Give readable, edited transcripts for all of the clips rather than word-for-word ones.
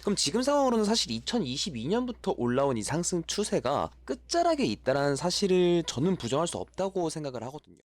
그럼 지금 상황으로는 사실 2022년부터 올라온 이 상승 추세가 끝자락에 있다라는 사실을 저는 부정할 수 없다고 생각을 하거든요.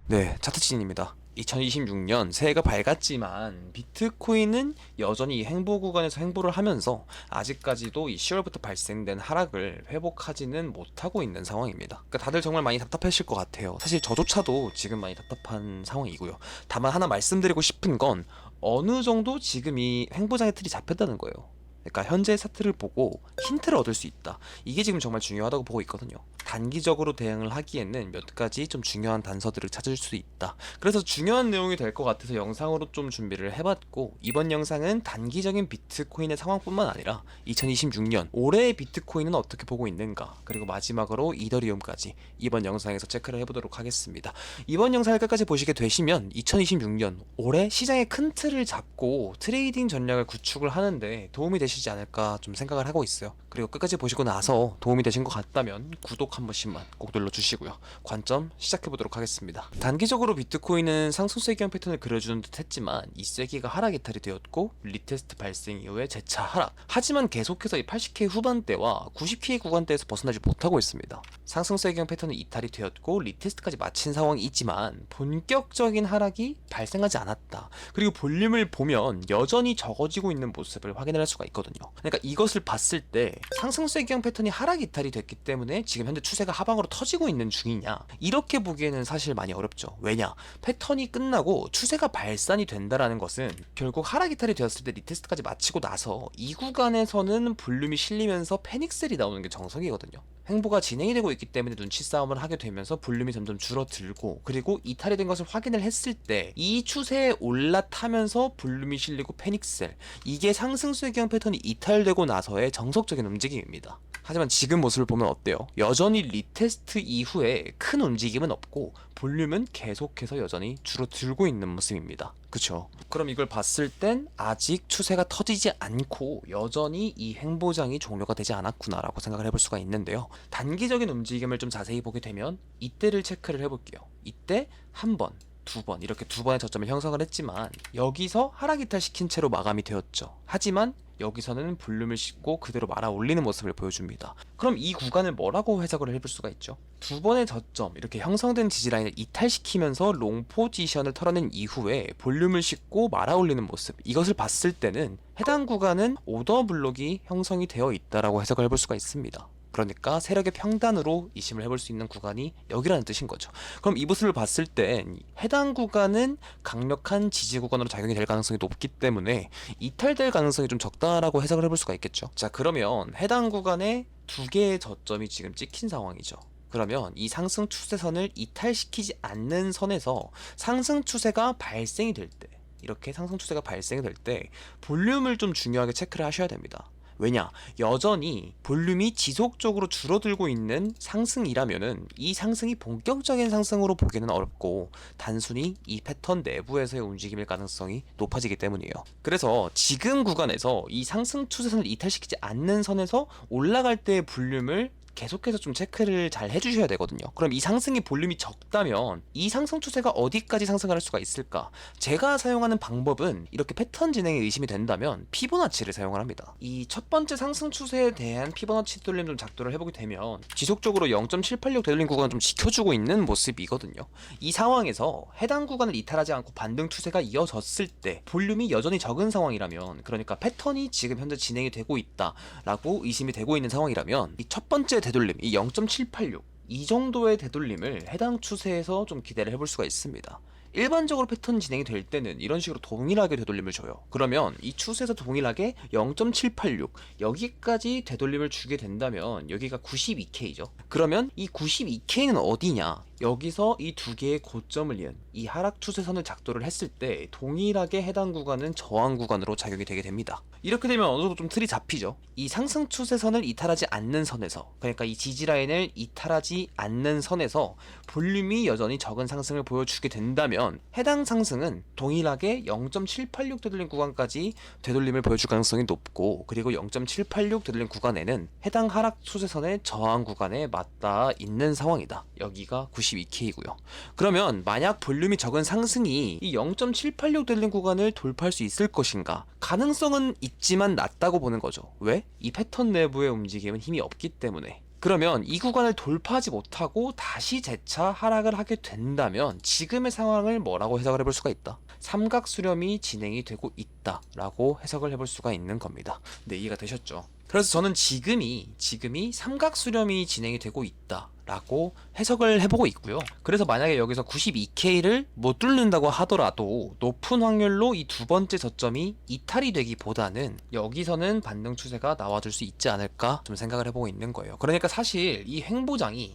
네, 차트진입니다. 2026년 새해가 밝았지만 비트코인은 여전히 횡보 구간에서 횡보를 하면서 아직까지도 이 10월부터 발생된 하락을 회복하지는 못하고 있는 상황입니다. 그러니까 다들 정말 많이 답답하실 것 같아요. 사실 저조차도 지금 많이 답답한 상황이고요. 다만 하나 말씀드리고 싶은 건 어느 정도 지금 이 횡보장의 틀이 잡혔다는 거예요. 그러니까 현재 사태를 보고 힌트를 얻을 수 있다. 이게 지금 정말 중요하다고 보고 있거든요. 단기적으로 대응을 하기에는 몇 가지 좀 중요한 단서들을 찾을 수 있다. 그래서 중요한 내용이 될 것 같아서 영상으로 좀 준비를 해봤고, 이번 영상은 단기적인 비트코인의 상황뿐만 아니라 2026년 올해의 비트코인은 어떻게 보고 있는가, 그리고 마지막으로 이더리움까지 이번 영상에서 체크를 해보도록 하겠습니다. 이번 영상을 끝까지 보시게 되시면 2026년 올해 시장의 큰 틀을 잡고 트레이딩 전략을 구축을 하는데 도움이 되시지 않을까 좀 생각을 하고 있어요. 그리고 끝까지 보시고 나서 도움이 되신 것 같다면 구독 한 번씩만 꼭 눌러주시고요. 관점 시작해보도록 하겠습니다. 단기적으로 비트코인은 상승세 기한 패턴을 그려주는 듯 했지만 이 쐐기가 하락 이탈이 되었고 리테스트 발생 이후에 재차 하락. 하지만 계속해서 이 80K 후반대와 90K 구간대에서 벗어나지 못하고 있습니다. 상승세 기한 패턴은 이탈이 되었고 리테스트까지 마친 상황이 있지만 본격적인 하락이 발생하지 않았다. 그리고 볼륨을 보면 여전히 적어지고 있는 모습을 확인할 수가 있거든요. 그러니까 이것을 봤을 때 상승세 기한 패턴이 하락 이탈이 됐기 때문에 지금 현재 추세가 하방으로 터지고 있는 중이냐, 이렇게 보기에는 사실 많이 어렵죠. 왜냐, 패턴이 끝나고 추세가 발산이 된다라는 것은 결국 하락 이탈이 되었을 때 리테스트까지 마치고 나서 이 구간에서는 볼륨이 실리면서 패닉셀이 나오는 게 정석이거든요. 횡보가 진행이 되고 있기 때문에 눈치 싸움을 하게 되면서 볼륨이 점점 줄어들고, 그리고 이탈이 된 것을 확인을 했을 때 이 추세에 올라타면서 볼륨이 실리고 패닉셀, 이게 상승수의 기한 패턴이 이탈되고 나서의 정석적인 움직임입니다. 하지만 지금 모습을 보면 어때요? 여전히 리테스트 이후에 큰 움직임은 없고 볼륨은 계속해서 여전히 줄어들고 있는 모습입니다. 그쵸? 그럼 이걸 봤을 땐 아직 추세가 터지지 않고 여전히 이 횡보장이 종료가 되지 않았구나 라고 생각을 해볼 수가 있는데요. 단기적인 움직임을 좀 자세히 보게 되면 이때를 체크를 해볼게요. 이때 한 번, 두 번, 이렇게 두 번의 저점을 형성을 했지만 여기서 하락 이탈시킨 채로 마감이 되었죠. 하지만 여기서는 볼륨을 싣고 그대로 말아 올리는 모습을 보여줍니다. 그럼 이 구간을 뭐라고 해석을 해볼 수가 있죠? 두 번의 저점, 이렇게 형성된 지지라인을 이탈시키면서 롱 포지션을 털어낸 이후에 볼륨을 싣고 말아 올리는 모습, 이것을 봤을 때는 해당 구간은 오더 블록이 형성이 되어 있다라고 해석을 해볼 수가 있습니다. 그러니까 세력의 평단으로 이심을 해볼 수 있는 구간이 여기라는 뜻인 거죠. 그럼 이 모습을 봤을 때 해당 구간은 강력한 지지 구간으로 작용이 될 가능성이 높기 때문에 이탈될 가능성이 좀 적다라고 해석을 해볼 수가 있겠죠. 자, 그러면 해당 구간에 두 개의 저점이 지금 찍힌 상황이죠. 그러면 이 상승 추세선을 이탈시키지 않는 선에서 상승 추세가 발생이 될 때, 이렇게 상승 추세가 발생이 될 때 볼륨을 좀 중요하게 체크를 하셔야 됩니다. 왜냐, 여전히 볼륨이 지속적으로 줄어들고 있는 상승이라면은 이 상승이 본격적인 상승으로 보기는 어렵고 단순히 이 패턴 내부에서의 움직임일 가능성이 높아지기 때문이에요. 그래서 지금 구간에서 이 상승 추세선을 이탈시키지 않는 선에서 올라갈 때의 볼륨을 계속해서 좀 체크를 잘 해주셔야 되거든요. 그럼 이 상승의 볼륨이 적다면 이 상승 추세가 어디까지 상승을 할 수가 있을까? 제가 사용하는 방법은 이렇게 패턴 진행에 의심이 된다면 피보나치를 사용을 합니다. 이 첫 번째 상승 추세에 대한 피보나치 되돌림 좀 작도를 해보게 되면 지속적으로 0.786 되돌림 구간을 좀 지켜주고 있는 모습이거든요. 이 상황에서 해당 구간을 이탈하지 않고 반등 추세가 이어졌을 때 볼륨이 여전히 적은 상황이라면, 그러니까 패턴이 지금 현재 진행이 되고 있다라고 의심이 되고 있는 상황이라면 이 첫 번째 되돌림, 이 0.786, 이 정도의 되돌림을 해당 추세에서 좀 기대를 해볼 수가 있습니다. 일반적으로 패턴 진행이 될 때는 이런 식으로 동일하게 되돌림을 줘요. 그러면 이 추세에서 동일하게 0.786 여기까지 되돌림을 주게 된다면 여기가 92K죠. 그러면 이 92K는 어디냐? 여기서 이 두 개의 고점을 이은 이 하락 추세선을 작도를 했을 때 동일하게 해당 구간은 저항 구간으로 작용이 되게 됩니다. 이렇게 되면 어느 정도 좀 틀이 잡히죠. 이 상승 추세선을 이탈하지 않는 선에서, 그러니까 이 지지라인을 이탈하지 않는 선에서 볼륨이 여전히 적은 상승을 보여주게 된다면 해당 상승은 동일하게 0.786 되돌림 구간까지 되돌림을 보여줄 가능성이 높고, 그리고 0.786 되돌림 구간에는 해당 하락 추세선의 저항 구간에 맞닿아 있는 상황이다. 여기가 90 92K고요. 그러면 만약 볼륨이 적은 상승이 이 0.786 되는 구간을 돌파할 수 있을 것인가? 가능성은 있지만 낮다고 보는 거죠. 왜? 이 패턴 내부의 움직임은 힘이 없기 때문에. 그러면 이 구간을 돌파하지 못하고 다시 재차 하락을 하게 된다면 지금의 상황을 뭐라고 해석을 해볼 수가 있다. 삼각 수렴이 진행이 되고 있다라고 해석을 해볼 수가 있는 겁니다. 네, 이해가 되셨죠? 그래서 저는 지금이 삼각 수렴이 진행이 되고 있다라고 해석을 해보고 있고요. 그래서 만약에 여기서 92K를 못 뚫는다고 하더라도 높은 확률로 이 두 번째 저점이 이탈이 되기보다는 여기서는 반등 추세가 나와줄 수 있지 않을까 좀 생각을 해보고 있는 거예요. 그러니까 사실 이 횡보장이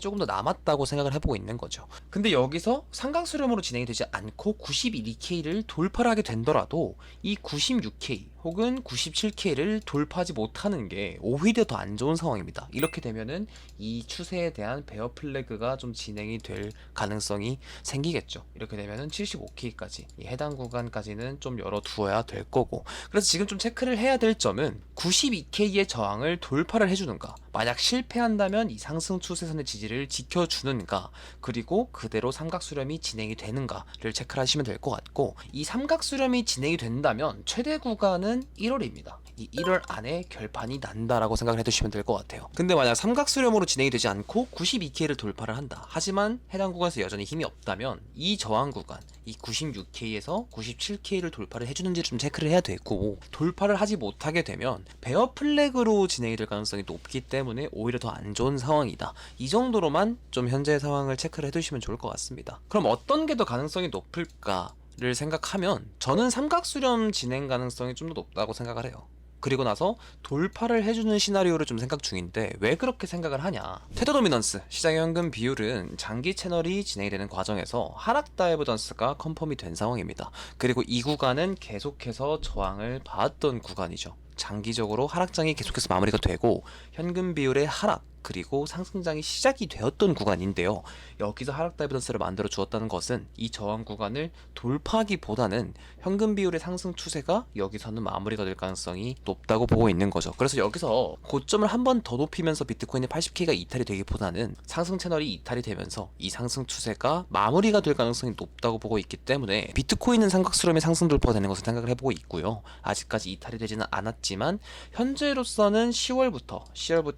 조금 더 남았다고 생각을 해보고 있는 거죠. 근데 여기서 삼각 수렴으로 진행이 되지 않고 91K를 돌파를 하게 된더라도 이 96K 혹은 97K를 돌파하지 못하는 게 오히려 더 안 좋은 상황입니다. 이렇게 되면은 이 추세에 대한 베어 플래그가 좀 진행이 될 가능성이 생기겠죠. 이렇게 되면은 75K까지 해당 구간까지는 좀 열어두어야 될 거고, 그래서 지금 좀 체크를 해야 될 점은 92K의 저항을 돌파를 해주는가, 만약 실패한다면 이 상승 추세선의 지지를 지켜주는가, 그리고 그대로 삼각 수렴이 진행이 되는가를 체크를 하시면 될 것 같고, 이 삼각 수렴이 진행이 된다면 최대 구간은 1월입니다. 이 1월 안에 결판이 난다라고 생각을 해두시면 될 것 같아요. 근데 만약 삼각 수렴으로 진행이 되지 않고 92K를 돌파를 한다, 하지만 해당 구간에서 여전히 힘이 없다면 이 저항 구간, 이 96K에서 97K를 돌파를 해주는지를 좀 체크를 해야 되고, 돌파를 하지 못하게 되면 베어 플래그로 진행이 될 가능성이 높기 때문에 오히려 더 안 좋은 상황이다. 이 정도로만 좀 현재 상황을 체크를 해두시면 좋을 것 같습니다. 그럼 어떤 게 더 가능성이 높을까를 생각하면 저는 삼각 수렴 진행 가능성이 좀 더 높다고 생각을 해요. 그리고 나서 돌파를 해주는 시나리오를 좀 생각 중인데, 왜 그렇게 생각을 하냐, 테더 도미넌스, 시장의 현금 비율은 장기 채널이 진행이 되는 과정에서 하락 다이버전스가 컨펌이 된 상황입니다. 그리고 이 구간은 계속해서 저항을 받았던 구간이죠. 장기적으로 하락장이 계속해서 마무리가 되고 현금 비율의 하락 그리고 상승장이 시작이 되었던 구간인데요. 여기서 하락 다이버전스를 만들어 주었다는 것은 이 저항 구간을 돌파하기보다는 현금 비율의 상승 추세가 여기서는 마무리가 될 가능성이 높다고 보고 있는 거죠. 그래서 여기서 고점을 한 번 더 높이면서 비트코인의 80K가 이탈이 되기보다는 상승 채널이 이탈이 되면서 이 상승 추세가 마무리가 될 가능성이 높다고 보고 있기 때문에 비트코인은 삼각 수렴의 상승 돌파가 되는 것을 생각을 해보고 있고요. 아직까지 이탈이 되지는 않았지만 현재로서는 10월부터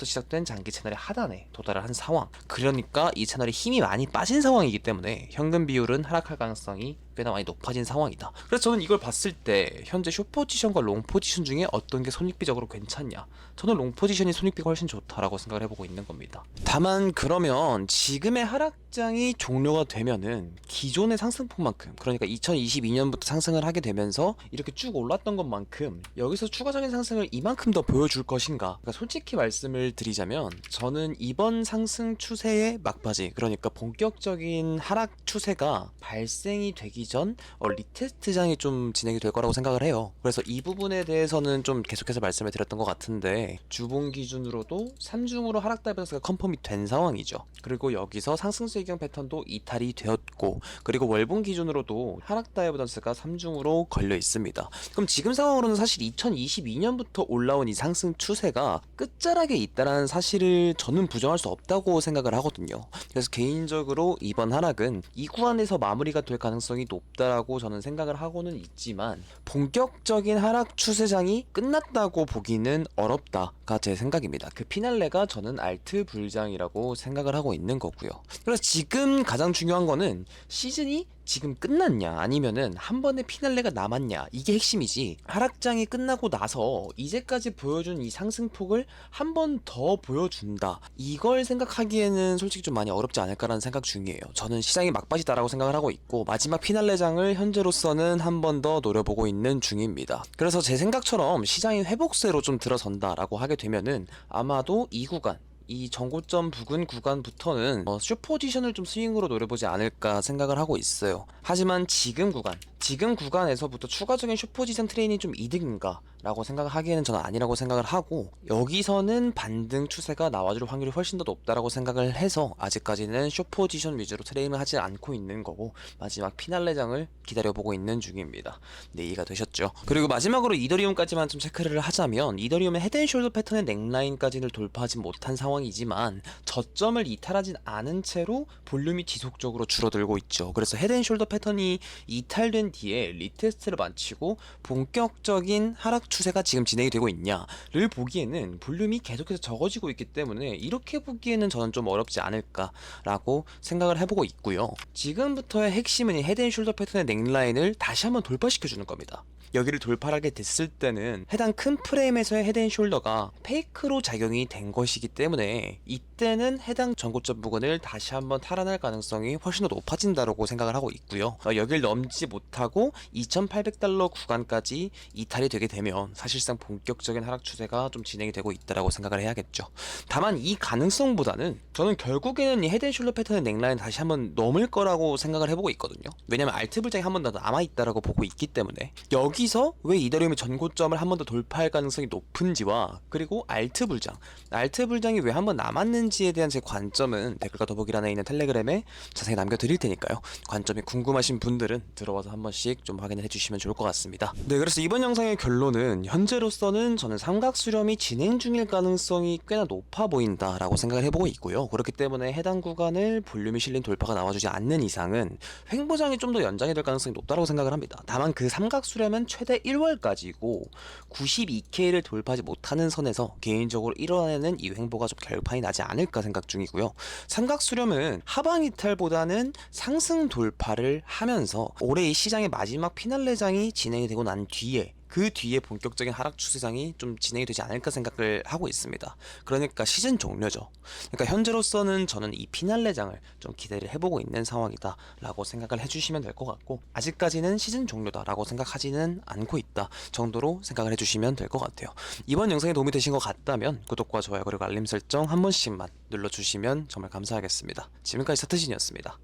시작된 장기 채널의 하단에 도달을 한 상황, 그러니까 이 채널에 힘이 많이 빠진 상황이기 때문에 현금 비율은 하락할 가능성이 꽤나 많이 높아진 상황이다. 그래서 저는 이걸 봤을 때 현재 숏 포지션과 롱 포지션 중에 어떤 게 손익비적으로 괜찮냐, 저는 롱 포지션이 손익비가 훨씬 좋다라고 생각을 해보고 있는 겁니다. 다만 그러면 지금의 하락장이 종료가 되면은 기존의 상승폭만큼, 그러니까 2022년부터 상승을 하게 되면서 이렇게 쭉 올랐던 것만큼 여기서 추가적인 상승을 이만큼 더 보여줄 것인가, 그러니까 솔직히 말씀을 드리자면 저는 이번 상승 추세의 막바지, 그러니까 본격적인 하락 추세가 발생이 되기 전 리테스트장이 좀 진행이 될 거라고 생각을 해요. 그래서 이 부분에 대해서는 좀 계속해서 말씀을 드렸던 것 같은데, 주봉 기준으로도 3중으로 하락 다이버전스가 컨펌이 된 상황이죠. 그리고 여기서 상승세 이경 패턴도 이탈이 되었고, 그리고 월봉 기준으로도 하락 다이버전스가 3중으로 걸려 있습니다. 그럼 지금 상황으로는 사실 2022년부터 올라온 이 상승 추세가 끝자락에 있다라는 사실을 저는 부정할 수 없다고 생각을 하거든요. 그래서 개인적으로 이번 하락은 이 구간에서 마무리가 될 가능성이 높다라고 저는 생각을 하고는 있지만, 본격적인 하락 추세장이 끝났다고 보기는 어렵다가 제 생각입니다. 그 피날레가 저는 알트 불장이라고 생각을 하고 있는 거고요. 그래서 지금 가장 중요한 거는 시즌이 지금 끝났냐 아니면은 한 번의 피날레가 남았냐, 이게 핵심이지, 하락장이 끝나고 나서 이제까지 보여준 이 상승폭을 한 번 더 보여준다, 이걸 생각하기에는 솔직히 좀 많이 어렵지 않을까라는 생각 중이에요. 저는 시장이 막바지다라고 생각을 하고 있고, 마지막 피날레장을 현재로서는 한 번 더 노려보고 있는 중입니다. 그래서 제 생각처럼 시장이 회복세로 좀 들어선다라고 하게 되면은 아마도 이 구간, 이 정고점 부근 구간부터는 숏 포지션을 좀 스윙으로 노려보지 않을까 생각을 하고 있어요. 하지만 지금 구간, 지금 구간에서부터 추가적인 슈퍼지션 트레인이 좀 이득인가 라고 생각을 하기에는 저는 아니라고 생각을 하고, 여기서는 반등 추세가 나와줄 확률이 훨씬 더 높다라고 생각을 해서 아직까지는 슈퍼지션 위주로 트레이딩을 하지 않고 있는 거고, 마지막 피날레장을 기다려보고 있는 중입니다. 네, 이해가 되셨죠? 그리고 마지막으로 이더리움까지만 좀 체크를 하자면, 이더리움은 헤드앤숄더 패턴의 넥라인까지는 돌파하지 못한 상황이지만 저점을 이탈하진 않은 채로 볼륨이 지속적으로 줄어들고 있죠. 그래서 헤드앤숄더 패턴이 이탈된 뒤에 리테스트를 마치고 본격적인 하락 추세가 지금 진행이 되고 있냐를 보기에는 볼륨이 계속해서 적어지고 있기 때문에 이렇게 보기에는 저는 좀 어렵지 않을까라고 생각을 해보고 있고요. 지금부터의 핵심은 이 헤드앤숄더 패턴의 넥라인을 다시 한번 돌파시켜주는 겁니다. 여기를 돌파하게 됐을 때는 해당 큰 프레임에서의 헤드앤숄더가 페이크로 작용이 된 것이기 때문에 이때는 해당 전고점 부근을 다시 한번 탈환할 가능성이 훨씬 더 높아진다고 생각을 하고 있고요. 여길 넘지 못하고 2,800달러 구간까지 이탈이 되게 되면 사실상 본격적인 하락 추세가 좀 진행이 되고 있다고 생각을 해야겠죠. 다만 이 가능성보다는 저는 결국에는 이 헤드앤숄더 패턴의 넥라인 다시 한번 넘을 거라고 생각을 해보고 있거든요. 왜냐면 알트 불장이 한 번 더 남아있다라고 보고 있기 때문에, 여기서 왜 이더리움이 전고점을 한 번 더 돌파할 가능성이 높은지와, 그리고 알트 불장이 왜 한 번 남았는지에 대한 제 관점은 댓글과 더보기란에 있는 텔레그램에 자세히 남겨드릴 테니까요. 관점이 궁금하신 분들은 들어와서 한 번씩 좀 확인을 해주시면 좋을 것 같습니다. 네, 그래서 이번 영상의 결론은 현재로서는 저는 삼각 수렴이 진행 중일 가능성이 꽤나 높아 보인다라고 생각을 해보고 있고요. 그렇기 때문에 해당 구간을 볼륨이 실린 돌파가 나와주지 않는 이상은 횡보장이 좀 더 연장이 될 가능성이 높다고 생각을 합니다. 다만 그 삼각 수렴은 최대 1월까지고 92K를 돌파하지 못하는 선에서 개인적으로 일어나는 이 횡보가 좀 결판이 나지 않을까 생각 중이고요. 삼각 수렴은 하방 이탈보다는 상승 돌파를 하면서 올해 이 시장의 마지막 피날레장이 진행이 되고 난 뒤에, 그 뒤에 본격적인 하락 추세장이 좀 진행이 되지 않을까 생각을 하고 있습니다. 그러니까 시즌 종료죠. 그러니까 현재로서는 저는 이 피날레장을 좀 기대를 해보고 있는 상황이다 라고 생각을 해주시면 될 것 같고, 아직까지는 시즌 종료다 라고 생각하지는 않고 있다 정도로 생각을 해주시면 될 것 같아요. 이번 영상이 도움이 되신 것 같다면 구독과 좋아요 그리고 알림 설정 한 번씩만 눌러주시면 정말 감사하겠습니다. 지금까지 사트신이었습니다.